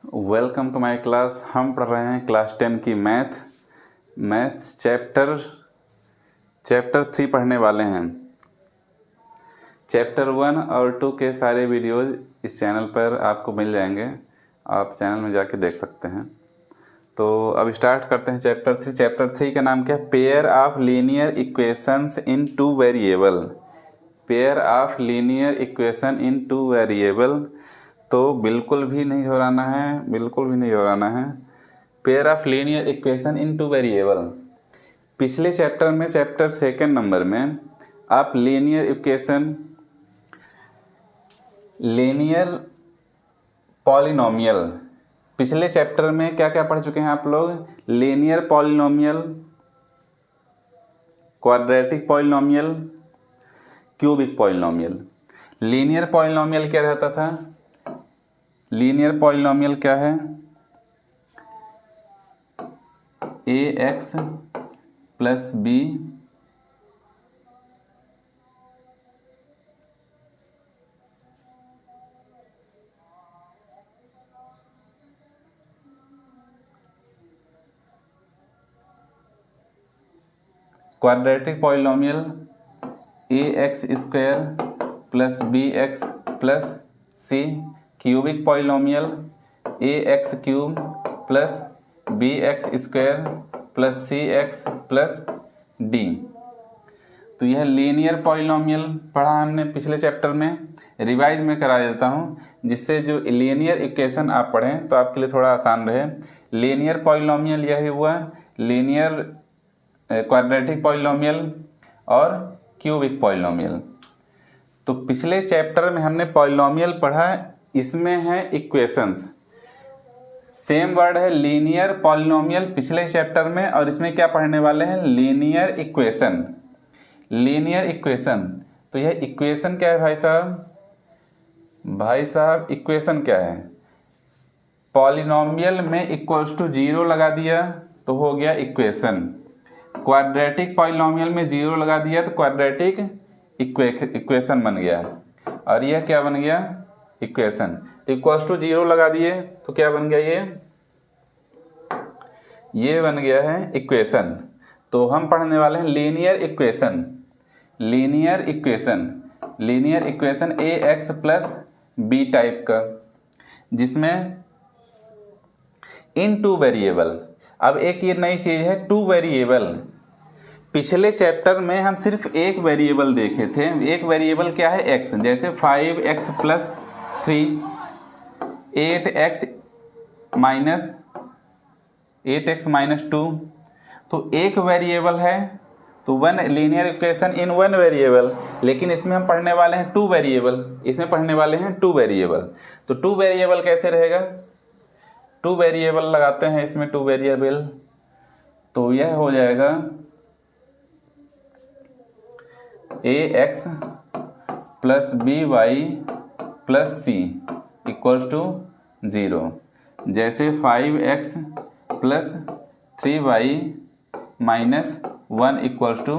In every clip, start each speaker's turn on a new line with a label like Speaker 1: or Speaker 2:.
Speaker 1: Welcome to my class. हम पढ़ रहे हैं क्लास 10 की मैथ्स चैप्टर 3 पढ़ने वाले हैं। चैप्टर 1 और 2 के सारे वीडियोज़ इस चैनल पर आपको मिल जाएंगे, आप चैनल में जाके देख सकते हैं। तो अब स्टार्ट करते हैं चैप्टर 3। चैप्टर 3 का नाम क्या है? Pair of linear equations in two variable. Pair of linear equation in two variable. तो बिल्कुल भी नहीं घबराना है, बिल्कुल भी नहीं घबराना है। Pair of linear equation in two variable. पिछले चैप्टर में, चैप्टर 2 नंबर में, आप लीनियर इक्वेशन, लीनियर पॉलिनोमियल, पिछले चैप्टर में क्या क्या पढ़ चुके हैं आप लोग? Linear polynomial, quadratic polynomial, cubic polynomial. Linear polynomial क्या रहता था? लीनियर पॉलिनोमियल क्या है? ax plus B quadratic polynomial ax square plus bx plus c। Cubic polynomial ax cube plus bx square plus cx plus d। तो यह linear polynomial पढ़ा हमने पिछले चैप्टर में। रिवाइज में करा देता हूँ, जिससे जो लीनियर इक्वेशन आप पढ़ें तो आपके लिए थोड़ा आसान रहे। लीनियर पॉलिनोमियल यही हुआ, लीनियर क्वाड्रेटिक पॉलिनोमियल और क्यूबिक पॉलिनोमियल। तो पिछले चैप्टर में हमने पॉलिनोमियल पढ़ा, इसमें है इक्वेशंस। सेम वर्ड है लीनियर पॉलिनोमियल पिछले चैप्टर में, और इसमें क्या पढ़ने वाले हैं? Linear equation. Linear equation. तो यह इक्वेशन क्या है भाई साहब? भाई साहब इक्वेशन क्या है? पॉलिनोमियल में इक्वल्स टू 0 लगा दिया तो हो गया इक्वेशन। क्वाड्रेटिक पॉलिनोमियल में 0 लगा दिया तो क्वाड्रेटिक इक्वेशन बन गया। और यह क्या बन गया? इक्वेशन। इक्वल्स टू 0 लगा दिए तो क्या बन गया? ये बन गया है इक्वेशन। तो हम पढ़ने वाले हैं linear equation. Linear equation, linear equation ax plus B type का, जिसमें इन टू वेरिएबल। अब एक ये नई चीज़ है, टू वेरिएबल। पिछले चैप्टर में हम सिर्फ एक वेरिएबल देखे थे। एक वेरिएबल क्या है? x। जैसे 5x प्लस 3, 8x माइनस 2। तो एक वेरिएबल है, तो one linear equation in one variable. लेकिन इसमें हम पढ़ने वाले हैं टू वेरिएबल। इसमें पढ़ने वाले हैं टू वेरिएबल। तो टू वेरिएबल कैसे रहेगा? टू वेरिएबल लगाते हैं इसमें, टू वेरिएबल। तो यह हो जाएगा ax plus by plus c equals to 0। जैसे 5x plus 3y minus 1 equals to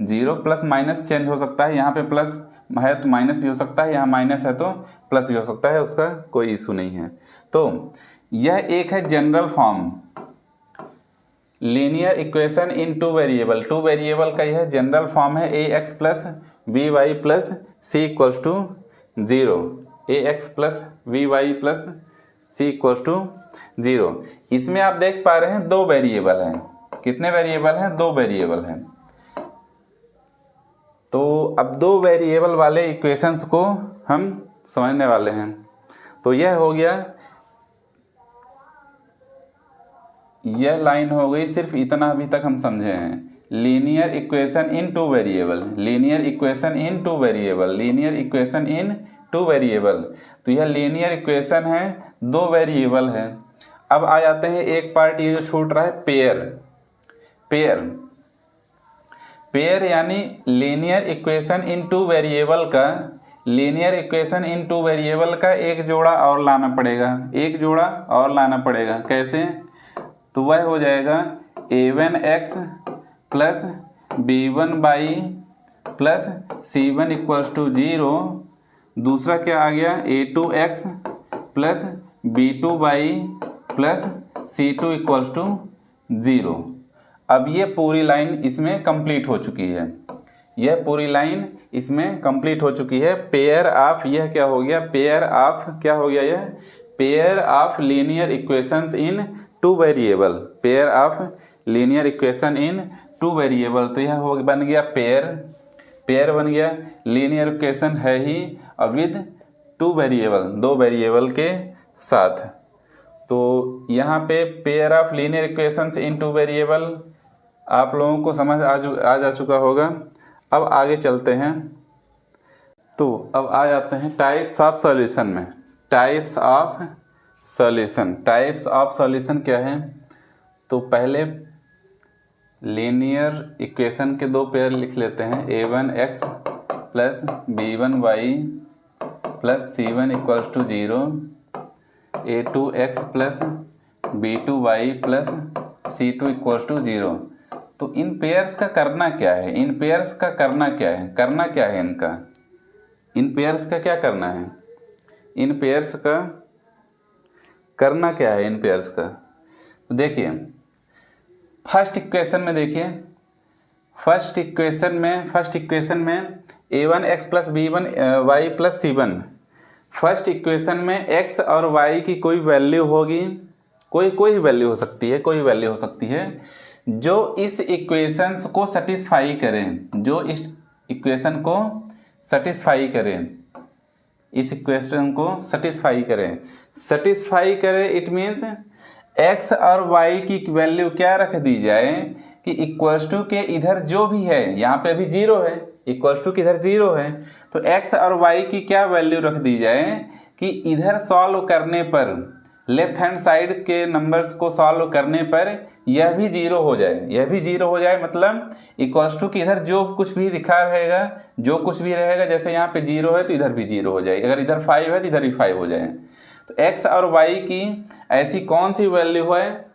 Speaker 1: 0। Plus minus change हो सकता है, यहाँ पे प्लस है तो माइनस भी हो सकता है, यहाँ माइनस है तो प्लस भी हो सकता है, उसका कोई इशू नहीं है। तो यह एक है general form, linear equation in two variable. Two variable का यह जनरल फॉर्म है ax plus by plus c equals to 0। ax plus by plus c equals to 0। इसमें आप देख पा रहे हैं दो वेरिएबल हैं। कितने वेरिएबल हैं? दो वेरिएबल हैं। तो अब दो वेरिएबल वाले इक्वेशंस को हम समझने वाले हैं। तो यह हो गया, यह लाइन हो गई। सिर्फ इतना अभी तक हम समझे हैं, linear equation in two variable. Linear equation in two variable, linear equation in two variable. तो यह लीनियर इक्वेशन है, दो वेरिएबल है। अब आ जाते हैं एक पार्ट ये जो छूट रहा है, पेयर। पेयर, पेयर यानी linear equation in two variable का, linear equation in two variable का एक जोड़ा और लाना पड़ेगा। एक जोड़ा और लाना पड़ेगा। कैसे? तो वह हो जाएगा a1x plus b1y plus c1 equals to 0। दूसरा क्या आ गया? a2x plus B2 C2 equals to 0। अब ये पूरी लाइन इसमें कंप्लीट हो चुकी है, यह पूरी लाइन इसमें कंप्लीट हो चुकी है। पेयर ऑफ, यह क्या हो गया, पेयर ऑफ क्या हो गया, यह pair of linear equations in two variable, pair of linear equation in two variable. तो यह हो बन गया पेयर, पेयर बन गया, लीनियर इक्वेशन है ही और विद टू वेरिएबल, दो वेरिएबल के साथ। तो यहाँ पे pair of linear equations in two variable आप लोगों को समझ आ जा चुका होगा। अब आगे चलते हैं। तो अब आ जाते हैं टाइप्स ऑफ सॉल्यूशन में। Types of solution, types of solution क्या है, तो पहले लीनियर इक्वेशन के दो पेयर लिख लेते हैं। a1x plus b1y plus c1 equals to 0, a2x plus b2y plus c2 equals to 0। तो इन पेयर्स का करना क्या है, इन पेयर्स का करना क्या है, करना क्या है इनका, इन पेयर्स का क्या करना है, इन पेयर्स का करना क्या है, इन पेयर्स का। तो देखिए फर्स्ट इक्वेशन में, देखिए फर्स्ट इक्वेशन में a1x plus b1y plus c1, first equation में x और y की कोई वैल्यू होगी, कोई वैल्यू हो सकती है, कोई वैल्यू हो सकती है जो इस इक्वेशंस को सेटिस्फाई करें, जो इस इक्वेशन को सेटिस्फाई करें, इस इक्वेशन को सेटिस्फाई करें, सेटिस्फाई करें इट मीन्स x और y की वैल्यू क्या रख दी जाए कि इक्वल्स टू के इधर जो भी है, यहाँ पे अभी 0 है, इक्वल्स टू के इधर 0 है, तो x और y की क्या वैल्यू रख दी जाए कि इधर सॉल्व करने पर, लेफ्ट हैंड साइड के नंबर्स को सॉल्व करने पर यह भी 0 हो जाए, यह भी 0 हो जाए। मतलब इक्वल्स टू कि इधर जो कुछ भी लिखा रहेगा, जो कुछ भी रहेगा, जैसे यहाँ पे 0 है तो इधर भी 0 हो जाए, अगर इधर 5 है तो इधर भी 5 हो जाए। तो x और y की ऐसी कौन सी वैल्यू है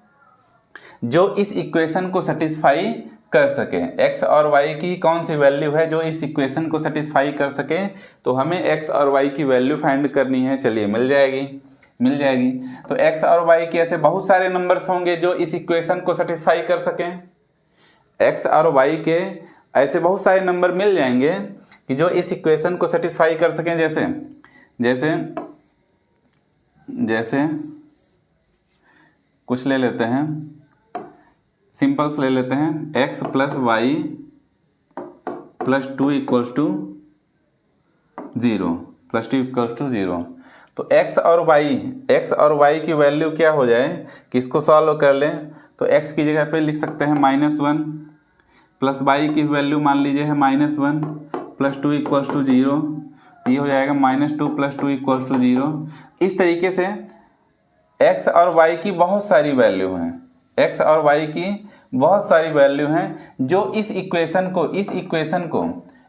Speaker 1: जो इस इक्वेशन को सेटिस्फाई कर सके, x और y की कौन सी वैल्यू है जो इस इक्वेशन को सेटिस्फाई कर सके। तो हमें x और y की वैल्यू फाइंड करनी है, चलिए मिल जाएगी। तो x और y के ऐसे बहुत सारे नंबर्स होंगे जो इस इक्वेशन को सेटिस्फाई कर सकें, x और y के ऐसे बहुत सारे नंबर मिल जाएंगे कि जो इस इक्वेशन को सेटिस्फाई कर सकें। जैसे जैसे जैसे कुछ ले लेते हैं, सिंपल्स ले लेते हैं, x plus y plus 2 equals to 0, plus 2 equals to 0। तो x और y की वैल्यू क्या हो जाए कि इसको सॉल्व कर लें, तो x की जगह पे लिख सकते हैं -1 प्लस y की वैल्यू मान लीजिए है -1 प्लस 2 इक्वल्स टू 0, ये हो जाएगा -2 प्लस 2 इक्वल्स टू 0। इस तरीके से x और y की बहुत सारी वैल्यू हैं, x और y की बहुत सारी वैल्यू हैं जो इस इक्वेशन को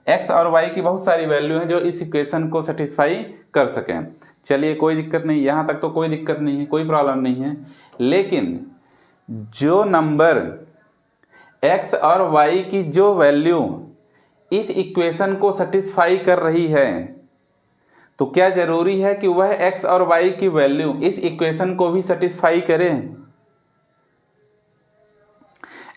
Speaker 1: x और y की बहुत सारी वैल्यू हैं जो इस इक्वेशन को सेटिस्फाई कर सकें। चलिए कोई दिक्कत नहीं, यहाँ तक तो कोई दिक्कत नहीं है, कोई प्रॉब्लम नहीं है। लेकिन जो नंबर x और y की जो वैल्यू इस इक्वेशन को सेटिस्फाई कर रही है, तो क्या जरूरी है कि वह x और y की वैल्यू इस इक्वेशन को भी सेटिस्फाई करे।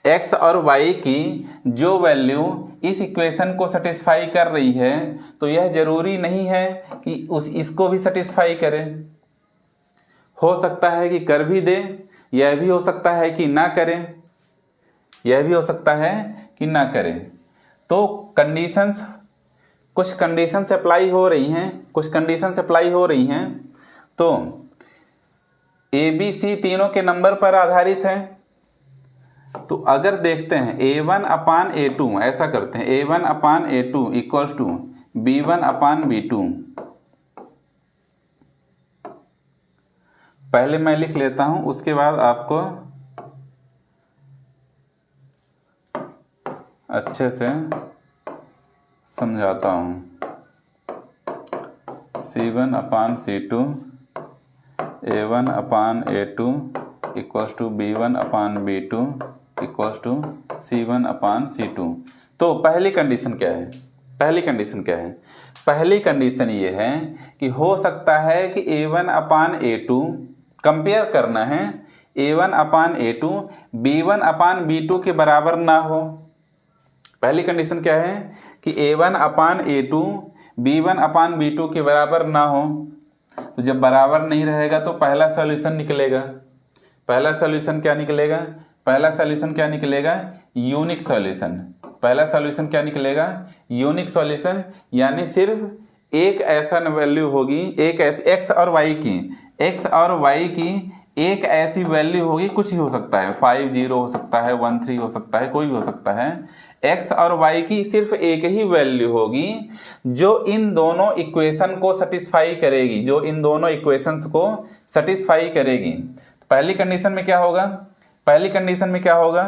Speaker 1: x और y की जो वैल्यू इस इक्वेशन को सेटिस्फाई कर रही है, तो यह जरूरी नहीं है कि इसको भी सेटिस्फाई करे। हो सकता है कि कर भी दे, यह भी हो सकता है कि ना करे, यह भी हो सकता है कि ना करे। तो कंडीशंस, कुछ कंडीशंस अप्लाई हो रही हैं, कुछ कंडीशंस अप्लाई हो रही हैं। तो ए बी सी तीनों के नंबर पर आधारित है। तो अगर देखते हैं a1/a2, ऐसा करते हैं a1/a2 इक्वल्स टू b1/b2। पहले मैं लिख लेता हूं, उसके बाद आपको अच्छे से समझाता हूं। c1/c2 a1/a2 equals to b1/b2 equals to c1/c2। तो पहली कंडीशन क्या है, पहली कंडीशन ये है कि हो सकता है कि a1/a2 कंपेयर करना है A1 upon A2 B1 upon B2 के बराबर ना हो। पहली कंडीशन क्या है कि A1 upon A2 B1 upon B2 के बराबर ना हो। तो जब बराबर नहीं रहेगा तो पहला सॉल्यूशन निकलेगा। पहला सॉल्यूशन क्या निकलेगा? पहला सॉल्यूशन क्या निकलेगा? Unique solution. पहला सॉल्यूशन क्या निकलेगा? यूनिक सॉल्यूशन, यानी सिर्फ एक ऐसा वैल्यू होगी, एक ऐसी एक्स और वाई की एक ऐसी वैल्यू होगी, कुछ ही हो सकता है, 5 0 हो सकता है, 1 3 हो सकता है, कोई भी हो सकता है। एक्स और वाई की सिर्फ एक ही वैल्यू होगी जो इन दोनों इक्वेशन को सेटिस्फाई करेगी, जो इन दोनों इक्वेशंस को सेटिस्फाई करेगी। पहली कंडीशन में क्या होगा? पहली कंडीशन में क्या होगा?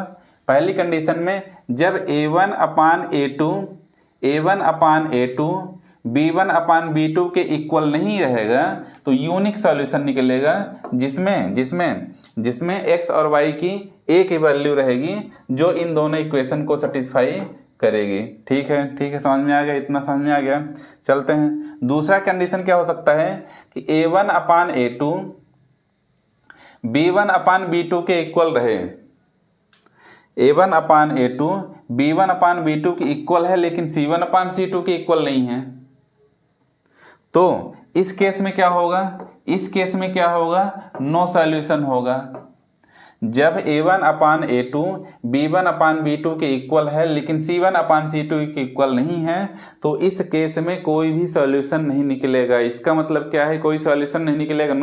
Speaker 1: पहली कंडीशन में जब A1 upon A2 B1 upon B2 के इक्वल नहीं रहेगा तो यूनिक सॉल्यूशन निकलेगा, जिसमें x और y की एक ही वैल्यू रहेगी जो इन दोनों इक्वेशन को सेटिस्फाई करेगी। ठीक है, समझ में आ गया? इतना समझ में आ गया। चलते हैं, दूसरा कंडीशन क्या हो सकता है कि A1 upon A2 B1 upon B2 के इक्वल रहे। A1 upon A2 B1 upon B2 के इक्वल है, लेकिन C1 अपान C2 के इक्वल नहीं है। तो इस केस में क्या होगा? इस केस में क्या होगा? नो सॉल्यूशन होगा। जब A1 upon A2 B1 upon B2 के इक्वल है, लेकिन C1 अपान C2 के इक्वल नहीं है, तो इस केस में कोई भी सॉल्यूशन नहीं निकलेगा। इसका मतलब क्या है? कोई सॉल्यूशन नहीं निकलेगा।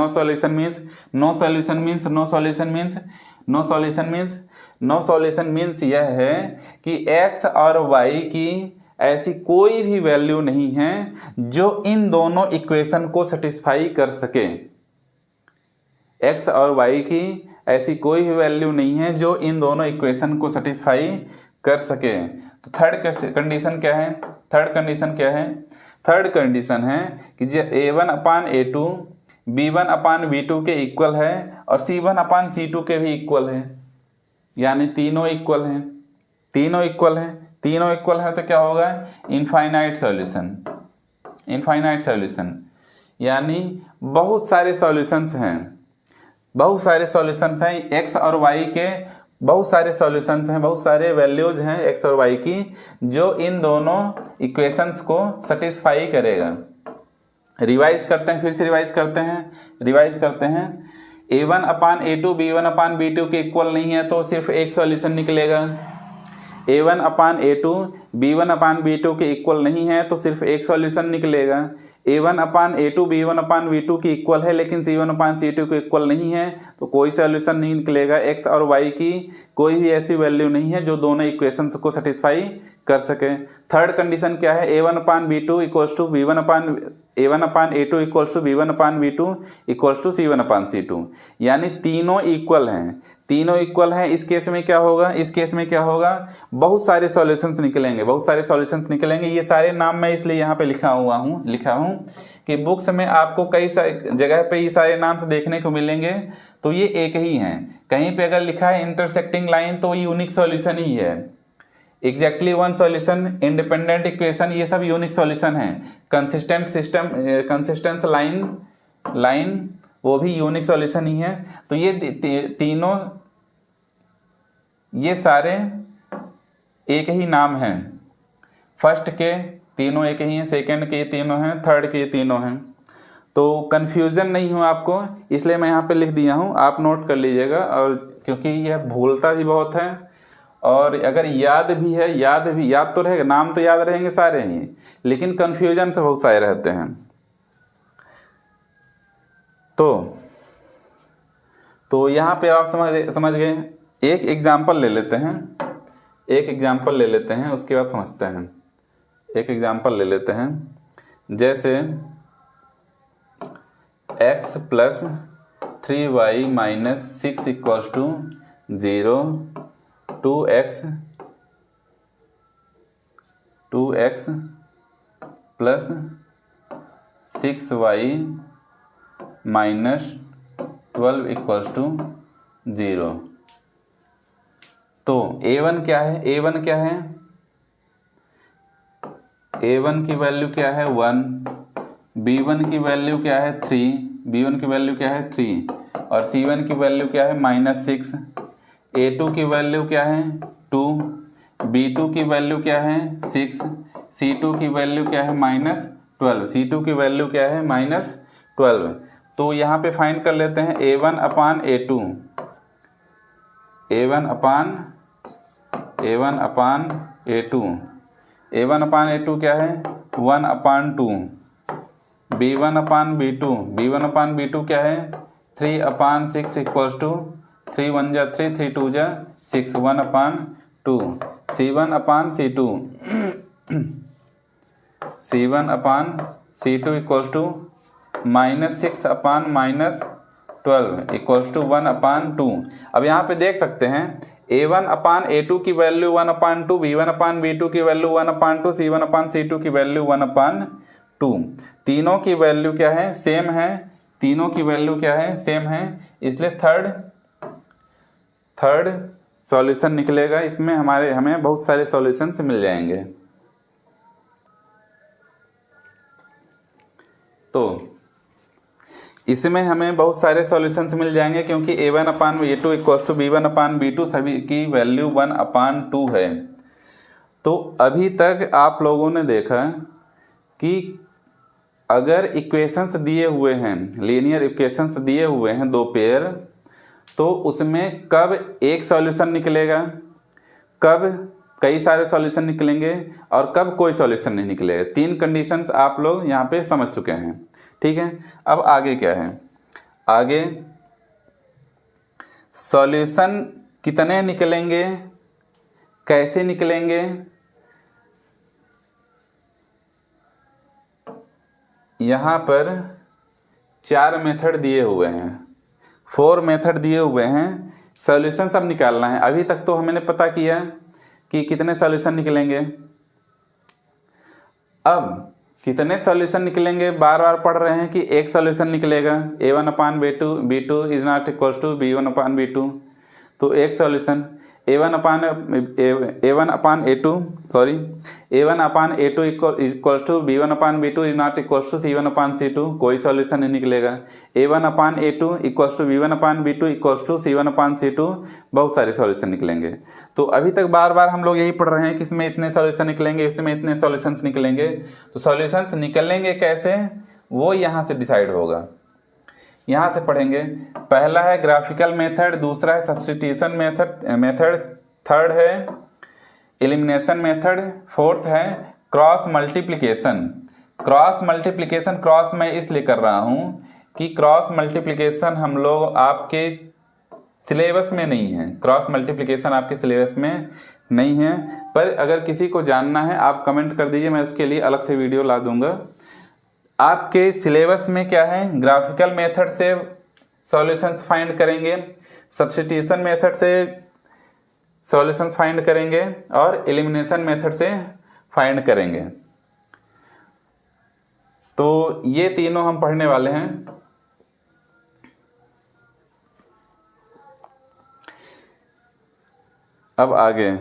Speaker 1: नो सॉल्यूशन मीन्स यह है कि x और y की ऐसी कोई भी वैल्यू नहीं है जो इन दोनों इक्वेशन को सेटिस्फाई कर सके। x और y की ऐसी कोई भी वैल्यू नहीं है जो इन दोनों इक्वेशन को सेटिस्फाई कर सके। तो थर्ड कंडीशन क्या है? थर्ड कंडीशन है कि जब A1 upon A2 B1 upon B2 के इक्वल है और C1 अपान C2 के भी इक्वल है, यानी तीनों इक्वल हैं तो क्या होगा? इनफाइनाइट सॉल्यूशन, यानी बहुत सारे सॉल्यूशंस हैं x और y के, बहुत सारे वैल्यूज हैं x और y की जो इन दोनों इक्वेशंस को सेटिस्फाई करेगा। रिवाइज करते हैं, फिर से रिवाइज करते हैं। A1 upon A2 B1 upon B2 के इक्वल नहीं है तो सिर्फ एक सॉल्यूशन निकलेगा। A1 upon A2 B1 upon B2 के इक्वल नहीं है तो सिर्फ एक सॉल्यूशन निकलेगा। A1 upon A2 B1 upon B2 के इक्वल है, लेकिन C1 अपान C2 के इक्वल नहीं है तो कोई सॉल्यूशन नहीं निकलेगा। x और y की कोई भी ऐसी वैल्यू नहीं है जो दोनों इक्वेशंस को सेटिस्फाई कर सके। थर्ड कंडीशन क्या है? A1 upon B2 equals to A1 upon A2 equals to B1 upon B2 equals to C1 upon C2, यानी तीनों इक्वल हैं। इस केस में क्या होगा? बहुत सारे सॉल्यूशंस निकलेंगे। ये सारे नाम मैं इसलिए यहाँ पे लिखा हूँ कि बुक्स में आपको कई जगह पे ये सारे नाम देखने को मिलेंगे, तो ये एक ही हैं। कहीं पे अगर लिखा है इंटरसेक्टिंग लाइन तो यूनिक सॉल्यूशन ही है। Exactly one solution, independent equation, ये सब यूनिक सॉल्यूशन है। कंसिस्टेंट लाइन वो भी यूनिक सॉल्यूशन ही है। तो ये तीनों, ये सारे एक ही नाम हैं। फर्स्ट के तीनों एक ही हैं, सेकंड के तीनों हैं, थर्ड के तीनों हैं। तो कन्फ्यूज़न नहीं हो आपको, इसलिए मैं यहाँ पे लिख दिया हूँ, आप नोट कर लीजिएगा। और क्योंकि यह भूलता भी बहुत है, और अगर याद तो रहेगा, नाम तो याद रहेंगे सारे ही, लेकिन कन्फ्यूजन से बहुत सारे रहते हैं। तो यहाँ पे आप समझ गए। एक एग्जाम्पल ले लेते हैं, उसके बाद समझते हैं। एक एग्जाम्पल ले लेते हैं, जैसे x plus 3y minus 6 equals to 0, 2x plus 6y minus 12 equals to 0। तो A1 क्या है? A1 की वैल्यू क्या है? 1। B1 की वैल्यू क्या है? 3। और C1 की वैल्यू क्या है -6, A2 की वैल्यू क्या है 2, B2 की वैल्यू क्या है 6, C2 की वैल्यू क्या है -12, C2 की वैल्यू क्या है -12। तो यहाँ पे फाइंड कर लेते हैं A1 upon A2, A1 upon A2, A1 upon A2 क्या है 1/2, B1 upon B2, B1 upon B2 क्या है 3/6 इक्वल्स टू 3 1 जा 3, 3 2 जा 6, 1/2, C1 upon C2, C1 upon C2 equals to -6 upon -12 equals to 1/2। अब यहाँ पे देख सकते हैं A1 अपान A2 की वैल्यू 1/2, B1 अपान B2 की वैल्यू 1/2, C1 अपान C2 की वैल्यू 1/2। तीनों की वैल्यू क्या है सेम है, तीनों की वैल्यू क्या है सेम है, इसलिए थर्ड सॉल्यूशन निकलेगा। इसमें हमें बहुत सारे सॉल्यूशंस मिल जाएंगे। तो इसमें हमें बहुत सारे सॉल्यूशंस मिल जाएंगे क्योंकि A1 upon A2 equals to B1 upon B2 सभी की वैल्यू 1/2 है। तो अभी तक आप लोगों ने देखा कि अगर इक्वेशंस दिए हुए हैं, लीनियर इक्वेशंस दिए हुए हैं दो पेयर, तो उसमें कब एक सॉल्यूशन निकलेगा, कब कई सारे सॉल्यूशन निकलेंगे और कब कोई सॉल्यूशन नहीं निकलेगा। तीन कंडीशंस आप लोग यहाँ पे समझ चुके हैं, ठीक है। अब आगे क्या है, आगे सॉल्यूशन कितने निकलेंगे, कैसे निकलेंगे, यहाँ पर 4 मेथड दिए हुए हैं, 4 मेथड दिए हुए हैं। सॉल्यूशन सब निकालना है। अभी तक तो हमने पता किया कि कितने सॉल्यूशन निकलेंगे। अब कितने सॉल्यूशन निकलेंगे बार बार पढ़ रहे हैं कि एक सॉल्यूशन निकलेगा A1 upon B2 is not equals to B1 upon B2। तो एक solution A1 upon A2 equals to B1 upon B2 is not equals to C1 upon C2, कोई सॉल्यूशन नहीं निकलेगा। A1 upon A2 equals to B1 upon B2 equals to C1 upon C2, बहुत सारे solution निकलेंगे। तो अभी तक बार बार हम लोग यही पढ़ रहे हैं कि इसमें इतने सॉल्यूशन निकलेंगे, इसमें इतने सॉल्यूशंस निकलेंगे। तो सॉल्यूशंस निकलेंगे कैसे वो यहाँ से डिसाइड होगा, यहाँ से पढ़ेंगे। पहला है ग्राफिकल मेथड, दूसरा है सब्स्टिट्यूशन मेथड, थर्ड है एलिमिनेशन मेथड, फोर्थ है क्रॉस मल्टीप्लिकेशन। क्रॉस मैं इसलिए कर रहा हूँ कि क्रॉस मल्टीप्लिकेशन हम लोग आपके सिलेबस में नहीं है, क्रॉस मल्टीप्लिकेशन आपके सिलेबस में नहीं है। पर अगर किसी को जानना है आप कमेंट कर दीजिए, मैं उसके लिए अलग से वीडियो ला दूंगा। आपके सिलेबस में क्या है, ग्राफिकल मेथड से सॉल्यूशंस फाइंड करेंगे, सब्स्टिट्यूशन मेथड से सॉल्यूशंस फाइंड करेंगे और एलिमिनेशन मेथड से फाइंड करेंगे। तो ये तीनों हम पढ़ने वाले हैं। अब आगे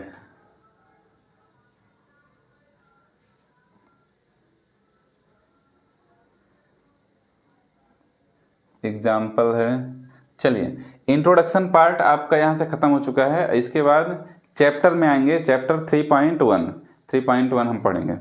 Speaker 1: एग्जाम्पल है। चलिए इंट्रोडक्शन पार्ट आपका यहाँ से खत्म हो चुका है। इसके बाद चैप्टर में आएंगे, चैप्टर 3.1 हम पढ़ेंगे।